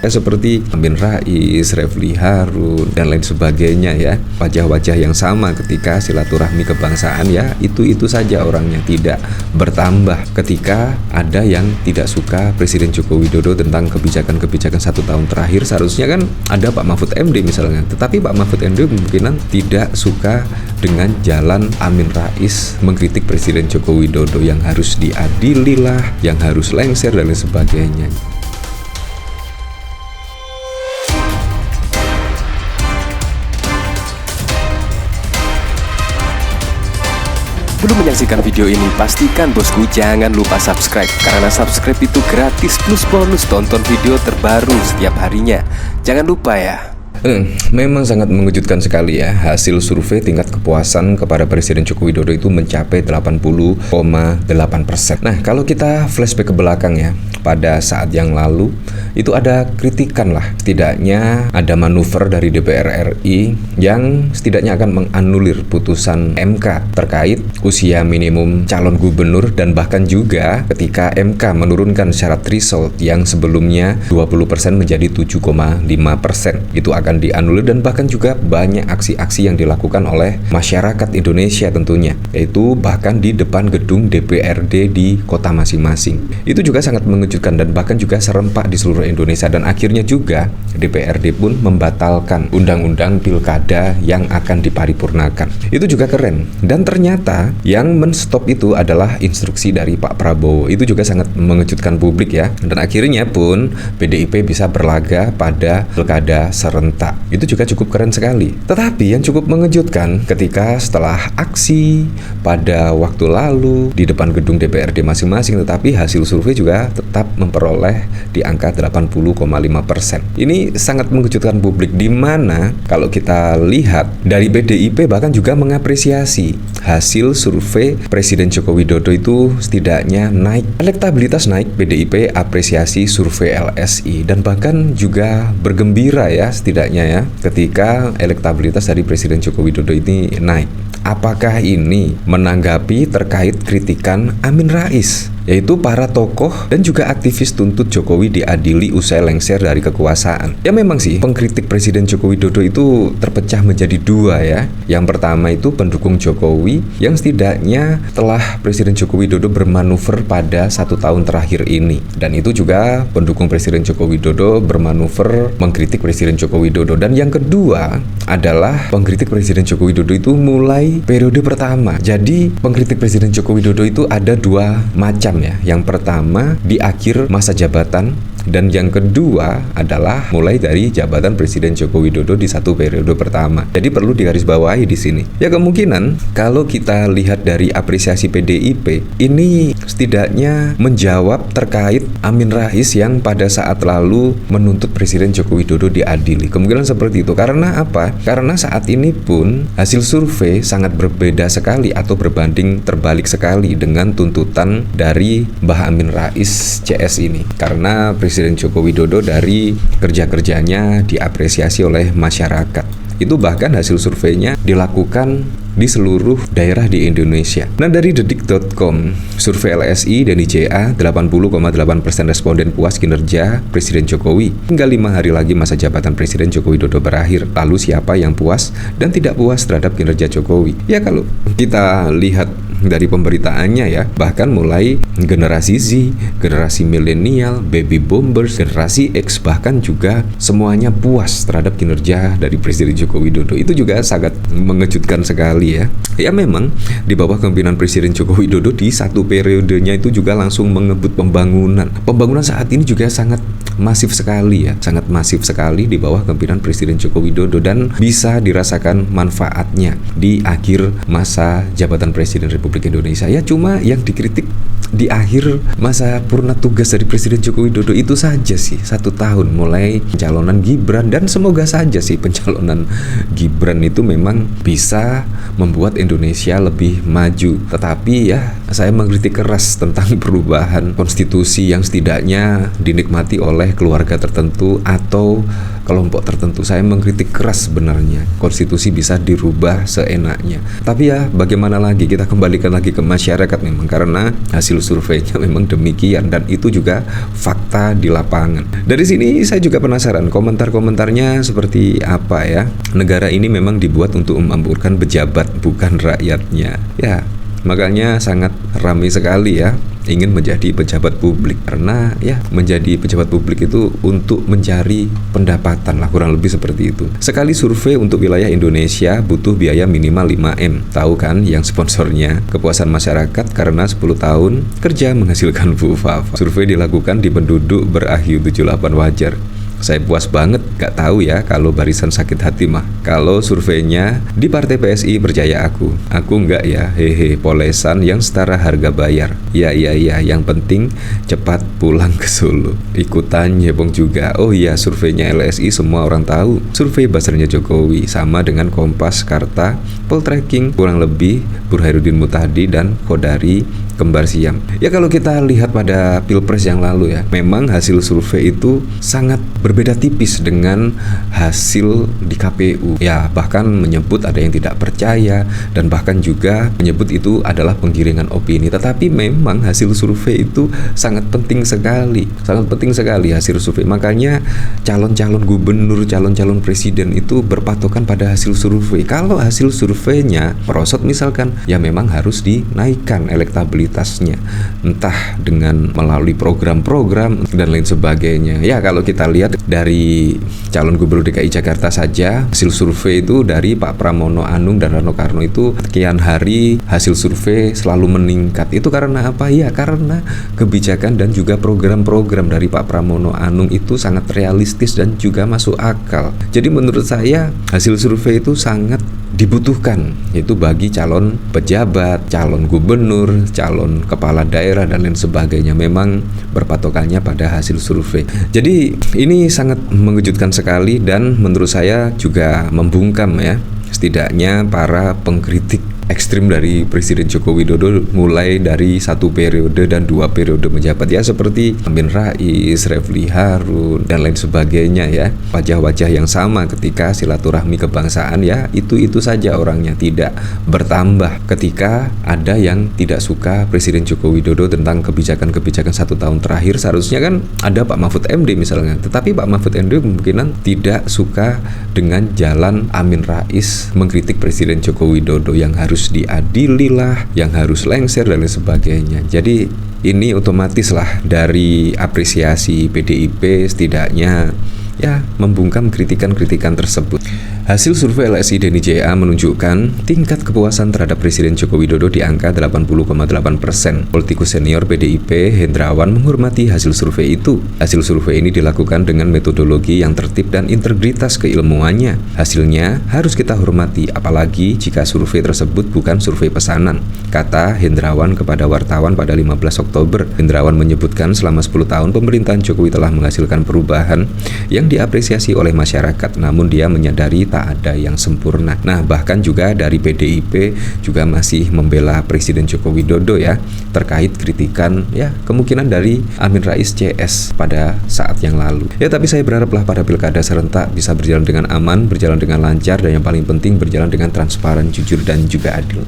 seperti Amin Rais, Refli Harun, dan lain sebagainya ya. Wajah-wajah yang sama ketika silaturahmi kebangsaan ya itu saja orangnya, tidak bertambah. Ketika ada yang tidak suka Presiden Joko Widodo tentang kebijakan-kebijakan 1 tahun terakhir, seharusnya kan ada Pak Mahfud MD misalnya. Tetapi Pak Mahfud MD kemungkinan tidak suka dengan jalan Amin Rais mengkritik Presiden Joko Widodo yang harus diadili lah, yang harus lengser dan lain sebagainya. Sebelum menyaksikan video ini, pastikan bosku jangan lupa subscribe, karena subscribe itu gratis plus bonus tonton video terbaru setiap harinya. Jangan lupa ya. Memang sangat mengejutkan sekali ya, hasil survei tingkat kepuasan kepada Presiden Joko Widodo itu mencapai 80,8%. Nah, kalau kita flashback ke belakang ya, pada saat yang lalu itu ada kritikan lah, setidaknya ada manuver dari DPR RI yang setidaknya akan menganulir putusan MK terkait usia minimum calon gubernur, dan bahkan juga ketika MK menurunkan syarat threshold yang sebelumnya 20% menjadi 7,5%, itu akan dianulir. Dan bahkan juga banyak aksi-aksi yang dilakukan oleh masyarakat Indonesia tentunya, yaitu bahkan di depan gedung DPRD di kota masing-masing. Itu juga sangat mengejutkan dan bahkan juga serempak di seluruh Indonesia, dan akhirnya juga DPRD pun membatalkan undang-undang pilkada yang akan diparipurnakan. Itu juga keren, dan ternyata yang menstop itu adalah instruksi dari Pak Prabowo. Itu juga sangat mengejutkan publik ya, dan akhirnya pun PDIP bisa berlaga pada pilkada serentak. Itu juga cukup keren sekali. Tetapi yang cukup mengejutkan ketika setelah aksi pada waktu lalu di depan gedung DPRD masing-masing, tetapi hasil survei juga tetap memperoleh di angka 80,5%. Ini sangat mengejutkan publik, di mana kalau kita lihat dari PDIP bahkan juga mengapresiasi hasil survei Presiden Joko Widodo itu setidaknya naik, elektabilitas naik. PDIP apresiasi survei LSI dan bahkan juga bergembira ya setidaknya ya ketika elektabilitas dari Presiden Joko Widodo ini naik. Apakah ini menanggapi terkait kritikan Amin Rais, yaitu para tokoh dan juga aktivis tuntut Jokowi diadili usai lengser dari kekuasaan? Ya memang sih, pengkritik Presiden Joko Widodo itu terpecah menjadi dua ya. Yang pertama itu pendukung Jokowi yang setidaknya telah Presiden Joko Widodo bermanuver pada 1 tahun terakhir ini, dan itu juga pendukung Presiden Joko Widodo bermanuver mengkritik Presiden Joko Widodo. Dan yang kedua adalah pengkritik Presiden Joko Widodo itu mulai periode pertama. Jadi pengkritik Presiden Joko Widodo itu ada dua macam ya. Yang pertama di akhir masa jabatan, dan yang kedua adalah mulai dari jabatan Presiden Joko Widodo di 1 periode pertama. Jadi perlu digarisbawahi di sini. Ya kemungkinan kalau kita lihat dari apresiasi PDIP, ini setidaknya menjawab terkait Amin Rais yang pada saat lalu menuntut Presiden Joko Widodo diadili. Kemungkinan seperti itu. Karena apa? Karena saat ini pun hasil survei sangat berbeda sekali atau berbanding terbalik sekali dengan tuntutan dari Mbah Amin Rais CS ini. Karena Presiden Joko Widodo dari kerja-kerjanya diapresiasi oleh masyarakat. Itu bahkan hasil surveinya dilakukan di seluruh daerah di Indonesia. Nah, dari detik.com, survei LSI dan IJA, 80,8% responden puas kinerja Presiden Jokowi. Tinggal 5 hari lagi masa jabatan Presiden Joko Widodo berakhir. Lalu siapa yang puas dan tidak puas terhadap kinerja Jokowi? Ya kalau kita lihat dari pemberitaannya ya, bahkan mulai generasi Z, generasi milenial, baby boomers, generasi X, bahkan juga semuanya puas terhadap kinerja dari Presiden Joko Widodo. Itu juga sangat mengejutkan sekali ya. Ya memang di bawah kepemimpinan Presiden Joko Widodo di 1 periodenya itu juga langsung mengebut pembangunan. Pembangunan saat ini juga sangat masif sekali ya, sangat masif sekali di bawah kepemimpinan Presiden Joko Widodo, dan bisa dirasakan manfaatnya di akhir masa jabatan Presiden Republik Indonesia. Ya cuma yang dikritik di akhir masa purna tugas dari Presiden Joko Widodo itu saja sih, 1 tahun mulai pencalonan Gibran, dan semoga saja sih pencalonan Gibran itu memang bisa membuat Indonesia lebih maju. Tetapi ya saya mengkritik keras tentang perubahan konstitusi yang setidaknya dinikmati oleh keluarga tertentu atau kelompok tertentu. Saya mengkritik keras sebenarnya konstitusi bisa dirubah seenaknya. Tapi ya bagaimana lagi, kita kembalikan lagi ke masyarakat memang, karena hasil surveinya memang demikian, dan itu juga fakta di lapangan. Dari sini saya juga penasaran komentar-komentarnya seperti apa ya. Negara ini memang dibuat untuk memakmurkan pejabat, bukan rakyatnya. Ya, makanya sangat ramai sekali ya ingin menjadi pejabat publik, karena ya menjadi pejabat publik itu untuk mencari pendapatan lah, kurang lebih seperti itu. Sekali survei untuk wilayah Indonesia butuh biaya minimal 5M. Tahu kan yang sponsornya? Kepuasan masyarakat karena 10 tahun kerja menghasilkan Fufafa. Survei dilakukan di penduduk ber-IQ 78 wajar. Saya puas banget, gak tahu ya kalau barisan sakit hati mah. Kalau surveinya di Partai PSI percaya aku enggak ya, hehe, polesan yang setara harga bayar. Ya, yang penting cepat pulang ke Solo. Ikutan nyebong juga. Oh iya, surveinya LSI semua orang tahu. Survei buzzernya Jokowi sama dengan Kompas, Karta, Poltreking, kurang lebih Burhanuddin Mutahdi dan Kodari kembar siam. Ya kalau kita lihat pada Pilpres yang lalu ya, memang hasil survei itu sangat berbeda tipis dengan hasil di KPU. Ya, bahkan menyebut ada yang tidak percaya dan bahkan juga menyebut itu adalah penggiringan opini. Tetapi memang hasil survei itu sangat penting sekali. Sangat penting sekali hasil survei. Makanya calon-calon gubernur, calon-calon presiden itu berpatokan pada hasil survei. Kalau hasil surveinya merosot misalkan, ya memang harus dinaikkan elektabilitasnya, entah dengan melalui program-program dan lain sebagainya. Ya kalau kita lihat dari calon gubernur DKI Jakarta saja, hasil survei itu dari Pak Pramono Anung dan Rano Karno itu sekian hari hasil survei selalu meningkat. Itu karena apa? Ya karena kebijakan dan juga program-program dari Pak Pramono Anung itu sangat realistis dan juga masuk akal. Jadi menurut saya hasil survei itu sangat dibutuhkan, yaitu bagi calon pejabat, calon gubernur, calon kepala daerah dan lain sebagainya. Memang berpatokannya pada hasil survei. Jadi ini sangat mengejutkan sekali dan menurut saya juga membungkam ya, setidaknya para pengkritik ekstrim dari Presiden Joko Widodo mulai dari 1 periode dan 2 periode menjabat ya, seperti Amin Rais, Refli Harun dan lain sebagainya ya. Wajah-wajah yang sama ketika silaturahmi kebangsaan ya, itu saja orangnya, tidak bertambah. Ketika ada yang tidak suka Presiden Joko Widodo tentang kebijakan-kebijakan 1 tahun terakhir, seharusnya kan ada Pak Mahfud MD misalnya, tetapi Pak Mahfud MD kemungkinan tidak suka dengan jalan Amin Rais mengkritik Presiden Joko Widodo yang harus diadili lah, yang harus lengser dan lain sebagainya. Jadi ini otomatis lah dari apresiasi PDIP setidaknya ya membungkam kritikan-kritikan tersebut. Hasil survei LSI Denny JA menunjukkan tingkat kepuasan terhadap Presiden Joko Widodo di angka 80,8%. Politikus senior PDIP Hendrawan menghormati hasil survei itu. Hasil survei ini dilakukan dengan metodologi yang tertib dan integritas keilmuannya. Hasilnya harus kita hormati, apalagi jika survei tersebut bukan survei pesanan, kata Hendrawan kepada wartawan pada 15 Oktober. Hendrawan menyebutkan selama 10 tahun pemerintahan Jokowi telah menghasilkan perubahan yang diapresiasi oleh masyarakat, namun dia menyadari tak ada yang sempurna. Nah, bahkan juga dari PDIP juga masih membela Presiden Joko Widodo ya, terkait kritikan ya kemungkinan dari Amin Rais CS pada saat yang lalu. Ya, tapi saya berharaplah pada pilkada serentak bisa berjalan dengan aman, berjalan dengan lancar, dan yang paling penting berjalan dengan transparan, jujur dan juga adil.